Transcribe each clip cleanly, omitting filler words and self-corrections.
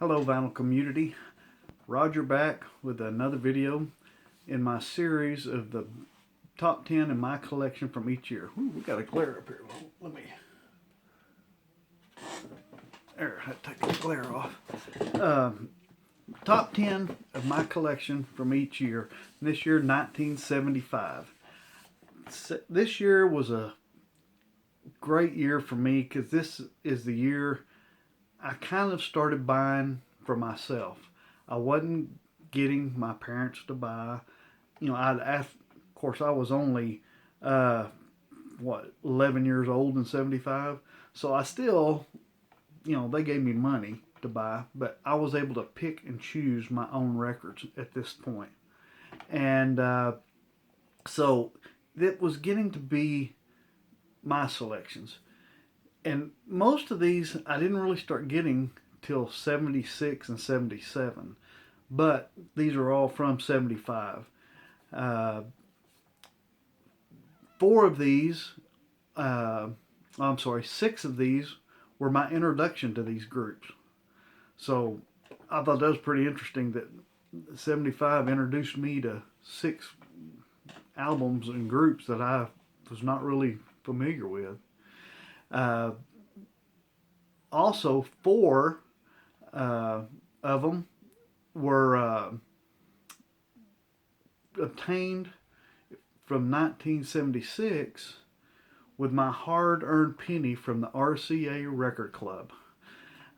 Hello vinyl community, Roger back with another video in my series of the top 10 in my collection from each year. Ooh, we got a glare up here. Let me, there, I take the glare off. Top 10 of my collection from each year. This year, 1975. This year was a great year for me because this is the year I kind of started buying for myself. I wasn't getting my parents to buy. I'd ask, of course, I was only, 11 years old in 75. So I still, they gave me money to buy, but I was able to pick and choose my own records at this point. And so it was getting to be my selections. And most of these I didn't really start getting till 76 and 77, but these are all from 75. Uh, four of these, I'm sorry, six of these were my introduction to these groups. So I thought that was pretty interesting that 75 introduced me to six albums and groups that I was not really familiar with. Uh, Also, four of them were obtained from 1976 with my hard-earned penny from the RCA Record Club.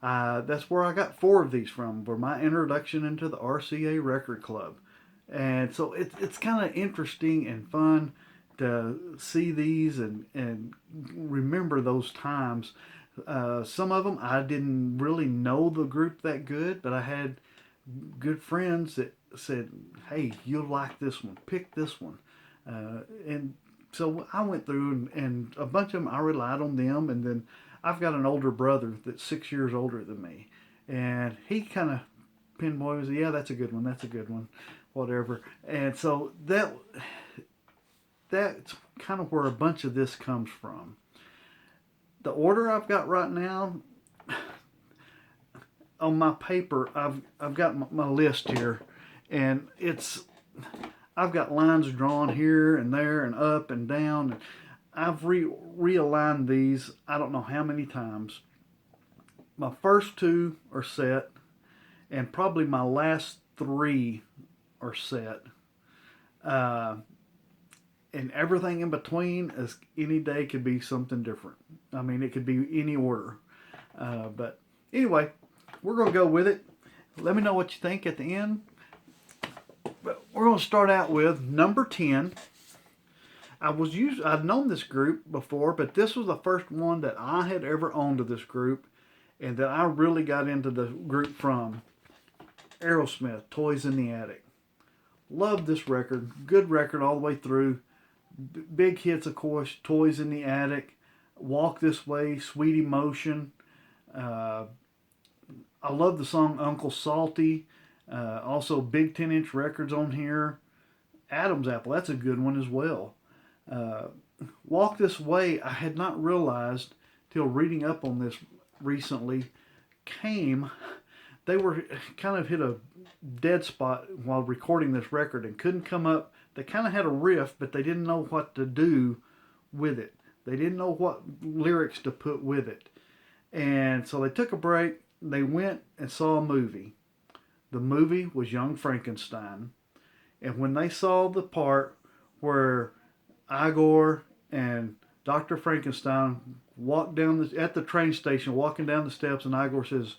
That's where I got four of these from, were my introduction into the RCA Record Club. And so it's kind of interesting and fun to see these and remember those times. Some of them I didn't really know the group that good, but I had good friends that said, "Hey, you'll like this one. Pick this one." And so I went through and a bunch of them I relied on them. And then I've got an older brother that's 6 years older than me, and he kind of pinpointed, "Yeah, that's a good one. That's a good one." Whatever. And so that's kind of where a bunch of this comes from. The order I've got right now on my paper, I've got my list here, and I've got lines drawn here and there and up and down. And I've realigned these I don't know how many times. My first two are set, and probably my last three are set. And everything in between is any day could be something different. I mean, it could be any order. But anyway, we're going to go with it. Let me know what you think at the end. But we're going to start out with number 10. I'd known this group before, but this was the first one that I had ever owned of this group, and that I really got into the group from. Aerosmith, Toys in the Attic. Loved this record. Good record all the way through. Big hits, of course, Toys in the Attic, Walk This Way, Sweet Emotion. I love the song Uncle Salty. Also, big 10-inch records on here. Adam's Apple, that's a good one as well. Walk This Way, I had not realized till reading up on this recently, they were kind of hit a dead spot while recording this record and couldn't come up. They kind of had a riff, but they didn't know what to do with it. They didn't know what lyrics to put with it. And so they took a break. They went and saw a movie. The movie was Young Frankenstein. And when they saw the part where Igor and Dr. Frankenstein walked down at the train station, walking down the steps, and Igor says,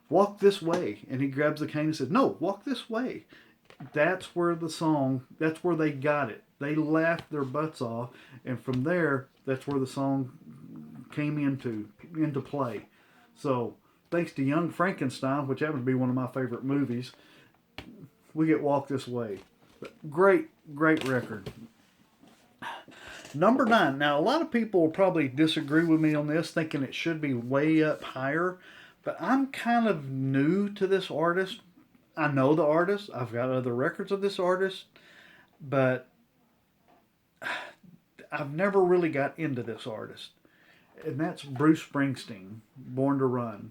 "Walk this way." And he grabs the cane and says, "No, walk this way." That's where they got it. They laughed their butts off, and from there, that's where the song came into play. So, thanks to Young Frankenstein, which happens to be one of my favorite movies, we get Walk This Way. Great, great record. Number 9. Now, a lot of people will probably disagree with me on this, thinking it should be way up higher, but I'm kind of new to this artist. I know the artist. I've got other records of this artist, but I've never really got into this artist. And that's Bruce Springsteen, Born to Run.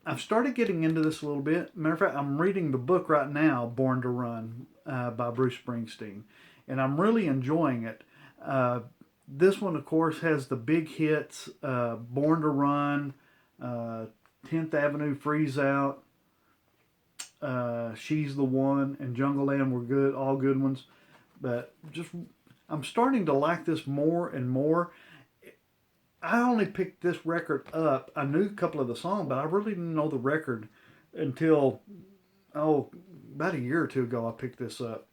I've started getting into this a little bit. Matter of fact, I'm reading the book right now, Born to Run, by Bruce Springsteen, and I'm really enjoying it. This one, of course, has the big hits: Born to Run, 10th Avenue Freeze Out, She's the One, and Jungle Land were good, all good ones. But just, I'm starting to like this more and more. I only picked this record up. I knew a couple of the songs, but I really didn't know the record until, about a year or two ago. I picked this up,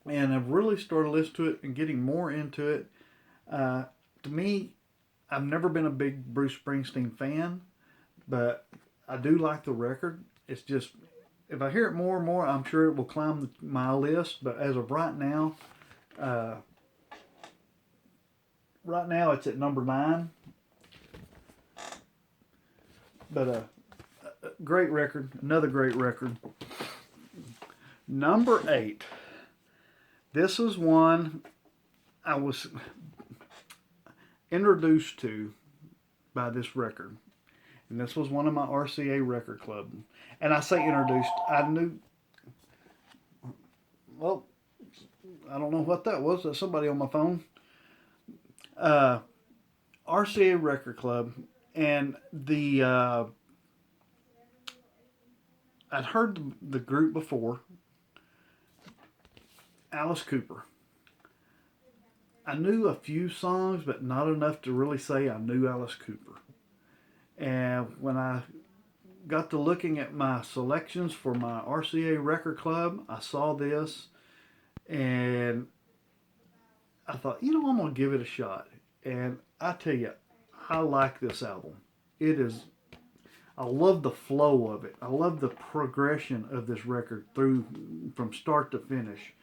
and I've really started listening to it and getting more into it. To me, I've never been a big Bruce Springsteen fan, but I do like the record. It's just, if I hear it more and more, I'm sure it will climb my list. But as of uh, right now it's at number 9. But great record, another great record. Number 8. This is one I was introduced to by this record. And this was one of my RCA record club. And I say introduced, I knew, well, I don't know what that was. That's somebody on my phone. RCA record club. And I'd heard the group before, Alice Cooper. I knew a few songs, but not enough to really say I knew Alice Cooper. And when I got to looking at my selections for my RCA record club, I saw this, and I thought, I'm going to give it a shot. And I tell you, I like this album. It is, I love the flow of it. I love the progression of this record from start to finish.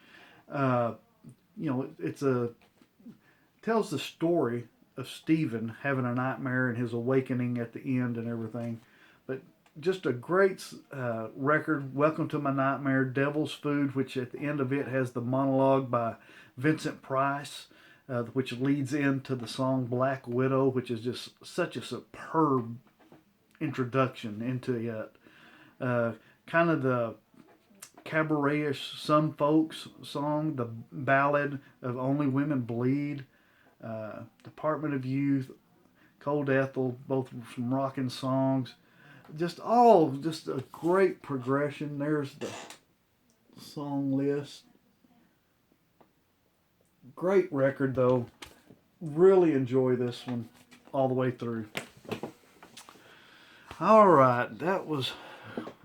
Tells the story of Stephen having a nightmare and his awakening at the end and everything. But just a great record. Welcome to My Nightmare, Devil's Food, which at the end of it has the monologue by Vincent Price, which leads into the song Black Widow, which is just such a superb introduction into it. Kind of the cabaret-ish Some Folks song, the ballad of Only Women Bleed, Department of Youth, Cold Ethel, both some rockin' songs. Just a great progression. There's the song list. Great record though. Really enjoy this one all the way through. All right, that was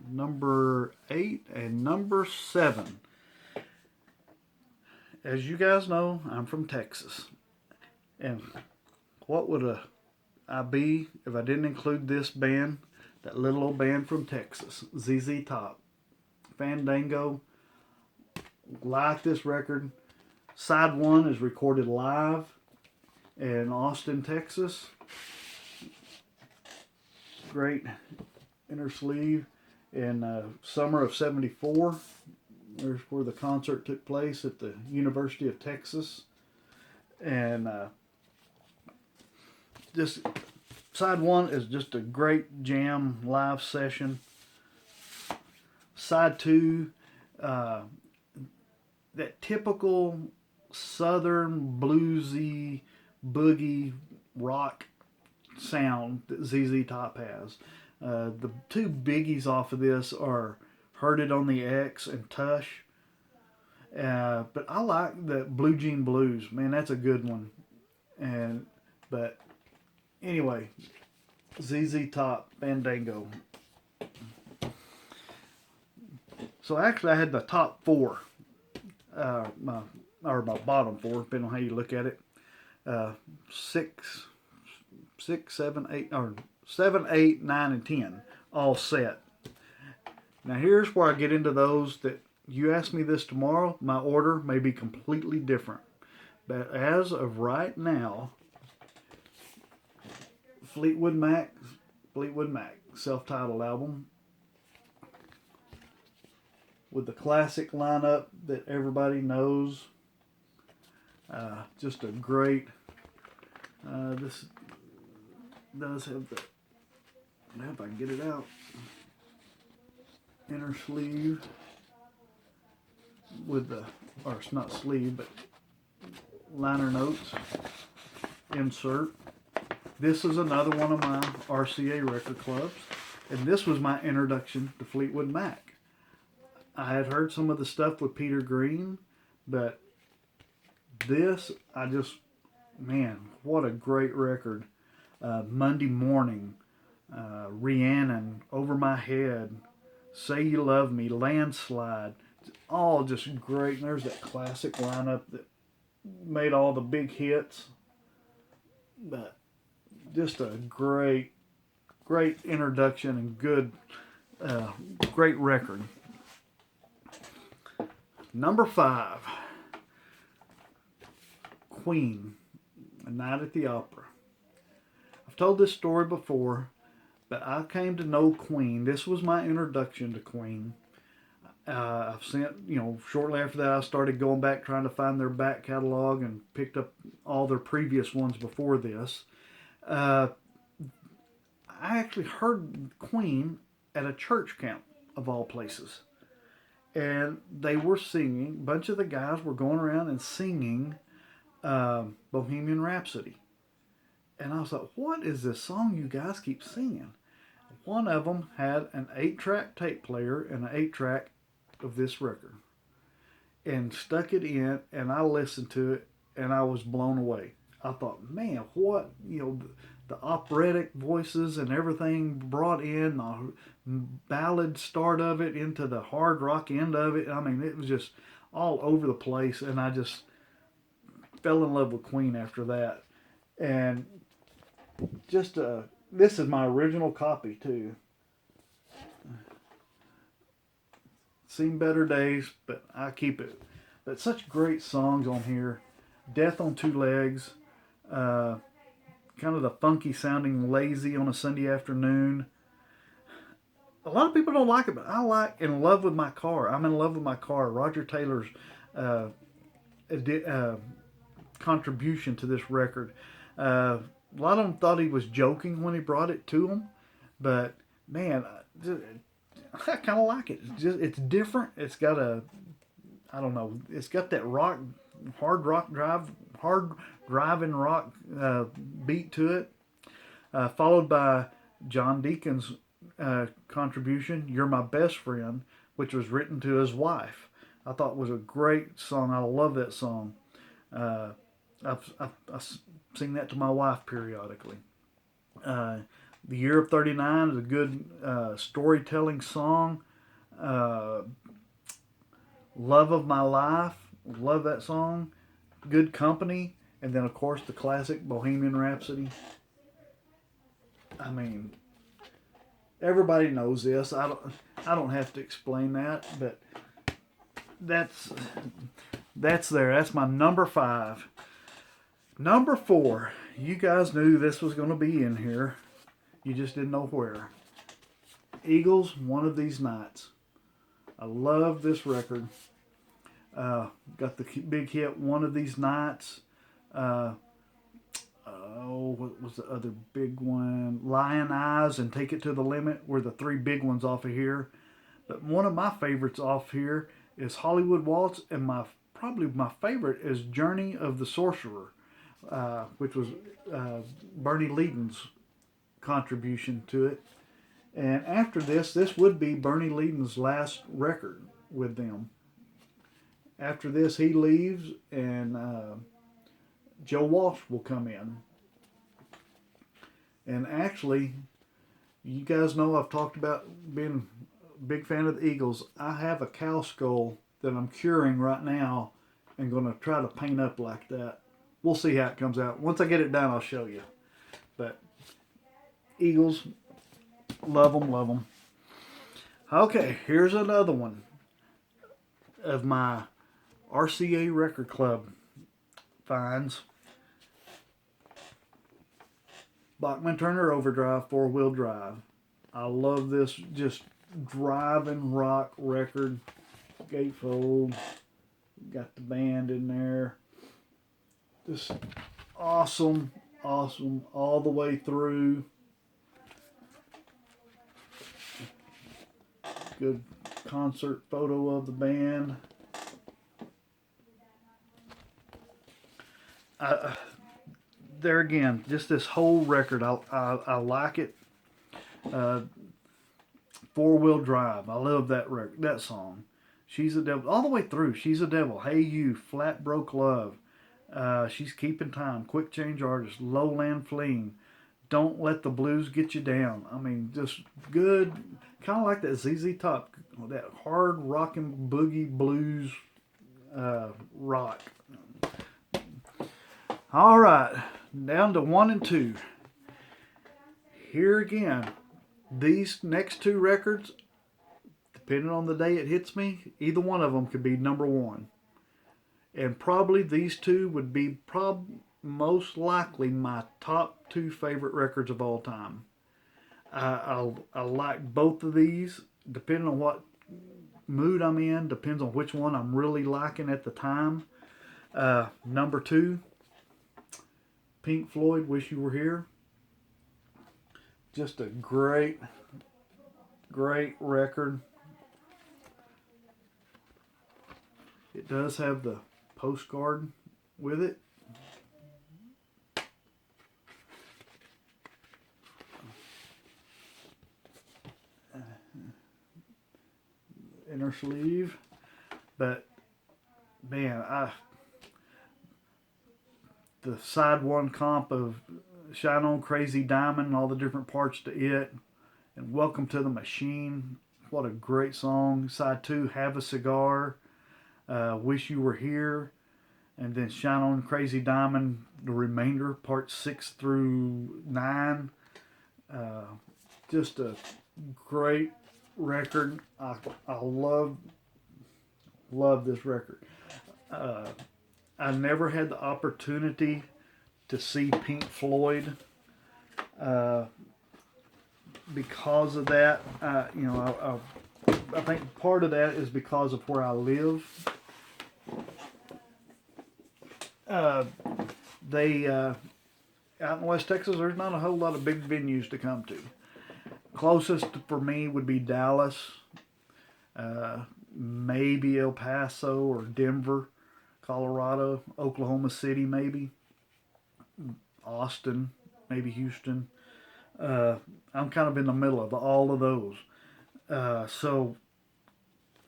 number 8 and number 7. As you guys know, I'm from Texas. And what would I be if I didn't include this band, that little old band from Texas, ZZ Top. Fandango. Like this record. Side 1 is recorded live in Austin, Texas. Great inner sleeve. In summer of '74, there's where the concert took place at the University of Texas. And just side 1 is just a great jam live session. Side 2, that typical southern bluesy boogie rock sound that ZZ Top has. The 2 biggies off of this are Heard It on the X and Tush. But I like the Blue Jean Blues. Man, that's a good one. But anyway, ZZ Top, Fandango. So actually I had the top 4. My bottom 4, depending on how you look at it. 6, 7, 8, or 7, 8, 9, and 10 all set. Now here's where I get into those that you ask me this tomorrow, my order may be completely different. But as of right now, Fleetwood Mac, self-titled album, with the classic lineup that everybody knows. Just a great, this does have the, if I can get it out. inner sleeve with the, or it's not sleeve, but liner notes insert. This is another one of my RCA record clubs, and this was my introduction to Fleetwood Mac. I had heard some of the stuff with Peter Green, but this, man, what a great record. Monday Morning, Rhiannon, Over My Head, Say You Love Me, Landslide, all just great. And there's that classic lineup that made all the big hits. But just a great introduction and good, great record. Number 5, Queen, A Night at the Opera. I've told this story before, but I came to know Queen. This was my introduction to Queen. I've sent, shortly after that, I started going back trying to find their back catalog and picked up all their previous ones before this. I actually heard Queen at a church camp, of all places. And they were singing, a bunch of the guys were going around and singing Bohemian Rhapsody. And I was like, what is this song you guys keep singing? One of them had an 8-track tape player and an 8-track of this record. And stuck it in, and I listened to it, and I was blown away. I thought, man, what, the operatic voices and everything brought in, the ballad start of it into the hard rock end of it. I mean, it was just all over the place, and I just fell in love with Queen after that. And just, this is my original copy, too. Seen better days, but I keep it. But such great songs on here. Death on Two Legs. Kind of the funky sounding Lazy on a Sunday afternoon. A lot of people don't like it, but I like In Love with My Car. I'm in love with my car. Roger Taylor's contribution to this record. A lot of them thought he was joking when he brought it to them, but man, I kind of like it. It's different. It's got it's got that hard driving rock beat to it, followed by John Deacon's contribution, You're My Best Friend, which was written to his wife. I thought was a great song. I love that song. I sing that to my wife periodically. The Year of 39 is a good storytelling song. Love of My Life, love that song. Good Company, and then of course the classic Bohemian Rhapsody. I mean, everybody knows this. I don't have to explain that, but that's there. That's my number 5. Number 4, you guys knew this was going to be in here. You just didn't know where. Eagles, One of These Nights. I love this record. Got the big hit, One of These Nights. What was the other big one? Lion Eyes and Take It to the Limit were the 3 big ones off of here. But one of my favorites off here is Hollywood Waltz, and probably my favorite is Journey of the Sorcerer, which was Bernie Leadon's contribution to it. And after this would be Bernie Leadon's last record with them. After this, he leaves, and Joe Walsh will come in. And actually, you guys know I've talked about being a big fan of the Eagles. I have a cow skull that I'm curing right now and going to try to paint up like that. We'll see how it comes out. Once I get it done, I'll show you. But Eagles, love them, love them. Okay, here's another one of my RCA Record Club finds. Bachmann Turner Overdrive 4-wheel drive. I love this just driving rock record. Gatefold. Got the band in there. Just awesome, awesome all the way through. Good concert photo of the band. There again, just this whole record, I like it. Four Wheel Drive, I love that record, that song. She's a Devil, all the way through. She's a Devil, Hey You, Flat Broke Love, She's Keeping Time, Quick Change Artist, Lowland Fleeing, Don't Let the Blues Get You Down. I mean, just good, kind of like that ZZ Top, that hard rockin' boogie blues rock. All right, down to 1 and 2. Here again, these next two records, depending on the day it hits me, either one of them could be number one. And probably these two would be most likely my top two favorite records of all time. I like both of these, depending on what mood I'm in, depends on which one I'm really liking at the time. Number two, Pink Floyd, Wish You Were Here. Just a great record. It does have the postcard with it. Inner sleeve. But man, the side one comp of Shine On Crazy Diamond and all the different parts to it, and Welcome to the Machine, what a great song. Side two, Have a Cigar, Wish You Were Here, and then Shine On Crazy Diamond, the remainder, parts 6 through 9. Just a great record. I love this record. I never had the opportunity to see Pink Floyd because of that. I think part of that is because of where I live. Out in West Texas, there's not a whole lot of big venues to come to. Closest for me would be Dallas, maybe El Paso or Denver, Colorado, Oklahoma City maybe, Austin, maybe Houston. I'm kind of in the middle of all of those. So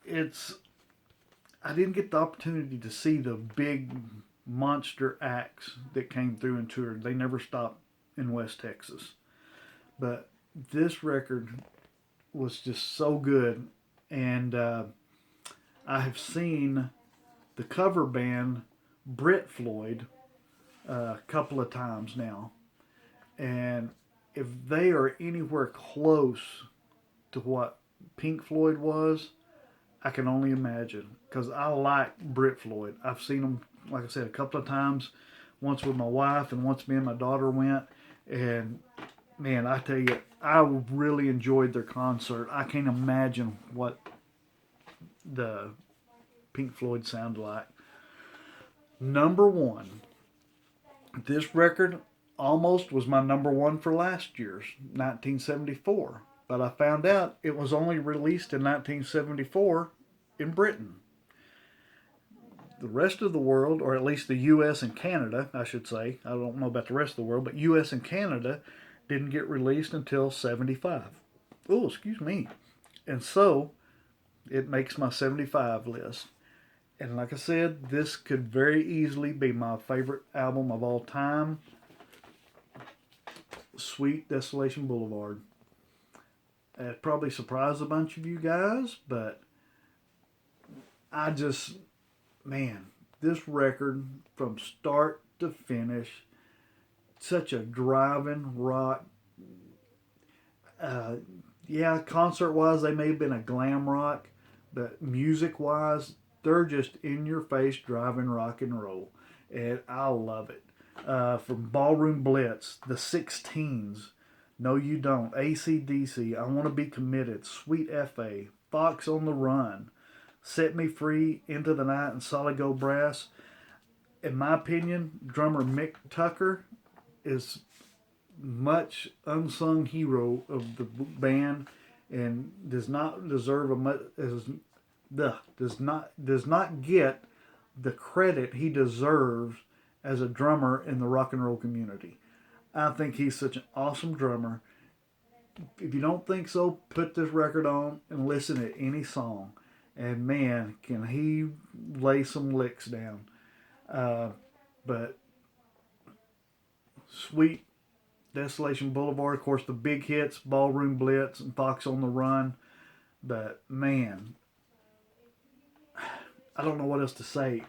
I didn't get the opportunity to see the big monster acts that came through and toured. They never stopped in West Texas. But this record was just so good. And I have seen the cover band Brit Floyd a couple of times now. And if they are anywhere close to what Pink Floyd was, I can only imagine. Because I like Brit Floyd. I've seen them, like I said, a couple of times. Once with my wife and once me and my daughter went. And man, I tell you, I really enjoyed their concert. I can't imagine what the Pink Floyd sounded like. Number one. This record almost was my number one for last year's, 1974. But I found out it was only released in 1974 in Britain. The rest of the world, or at least the U.S. and Canada, I should say, I don't know about the rest of the world, but U.S. and Canada didn't get released until 75. Oh, excuse me. And so, it makes my 75 list. And like I said, this could very easily be my favorite album of all time. Sweet Desolation Boulevard. It probably surprised a bunch of you guys, but this record from start to finish, such a driving rock. Concert-wise, they may have been a glam rock, but music-wise, they're just in-your-face driving rock and roll, and I love it. From Ballroom Blitz, The 16s, No You Don't, AC/DC, I Want to Be Committed, Sweet F.A., Fox on the Run, Set Me Free, Into the Night, and Solid Gold Brass. In my opinion, drummer Mick Tucker is much unsung hero of the band. and does not deserve does not get the credit he deserves as a drummer in the rock and roll community. I think he's such an awesome drummer. If you don't think so, put this record on and listen to any song. And man, can he lay some licks down. But sweet Desolation Boulevard, of course, the big hits, Ballroom Blitz and Fox on the Run. But man, I don't know what else to say.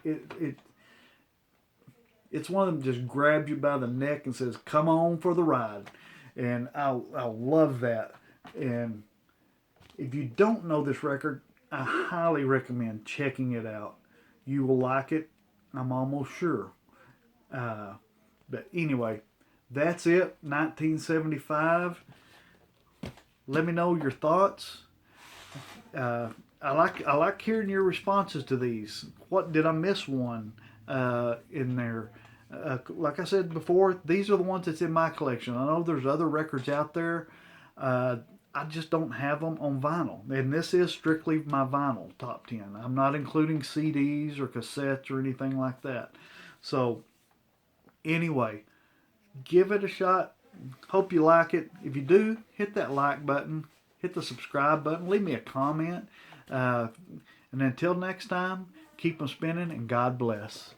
It's one of them just grabs you by the neck and says, "Come on for the ride," and I love that. And if you don't know this record, I highly recommend checking it out. You will like it. I'm almost sure. But anyway, that's it. 1975. Let me know your thoughts. I like hearing your responses to these. What did I miss one in there? Like I said before, these are the ones that's in my collection. I know there's other records out there. I just don't have them on vinyl. And this is strictly my vinyl top 10. I'm not including CDs or cassettes or anything like that. So, anyway, give it a shot. Hope you like it. If you do, hit that like button. Hit the subscribe button. Leave me a comment. And until next time, keep them spinning and God bless.